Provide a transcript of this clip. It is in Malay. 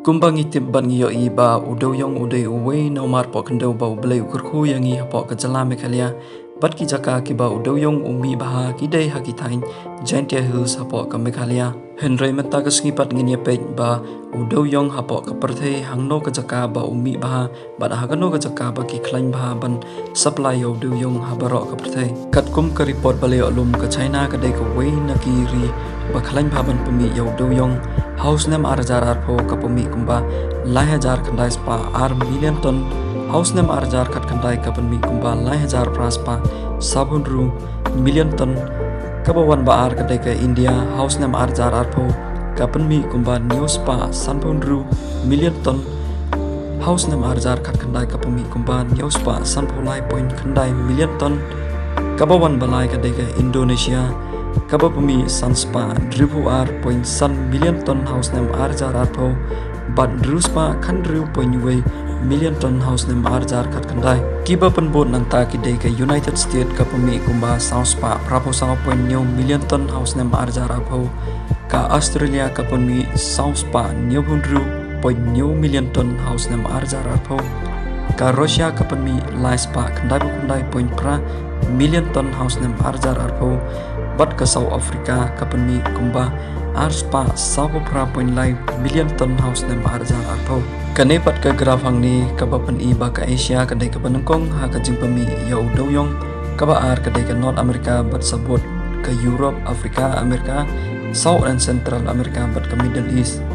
Kumbang itip ban ngiyo iba udaw yung uday uway na umar po kandaw ba ublay ukurku yang i hapo kajala mekalia bat ki jaka ki ba udaw yung umi baha kiday hakitain Jaintia Hills hapo ka Meghalaya Henry mata ka sengipat nginya pej ba udaw yung hapo ka perthai hangno ka jaka ba umi baha bat hagano ka jaka ba ki klaim baha ban supply udaw yung habaro ka perthai kat kum ka report balay alum ka China kadai ka way na kiri ba klaim baha ban pemi udaw yung House nem arjar arpo kapumi kumba lai hajar kandai spa million ton House nem arjar kat kandai kapumi kumba lai hajar praspa sabunru million ton kabawan ba ar kadai ke India House nem arjar arpo kapumi kumba news pa sanpunru million ton House nem arjar kat kandai kapumi kumba news pa sanpulai point kandai million ton kabawan balai kadai ke Indonesia Kabapumi sanspa dribu ar point san million ton house nem arjar arpo but druspa kan driu point way million ton house nem arjar kat kandai kiba penbot nanta kidai ke United States kapumi kumba sanspa prapo sang point new million ton house nem arjar arpo ka Australia kapumi sanspa new driu point new million ton house nem arjar arpo ka Russia kapumi laispa kandai point pra million ton house nem arjar arpo bat ke South Africa kapani kumba arspa sawo pra point lai million ton house nem arjar arpo kane pat ke grafang ni kabapan iba ka Asia kadai ka panengkong ha ka jingpami ya udoyong kaba ar kadai ka North America bat sabot ke Europe Africa America South and Central America bat ke Middle East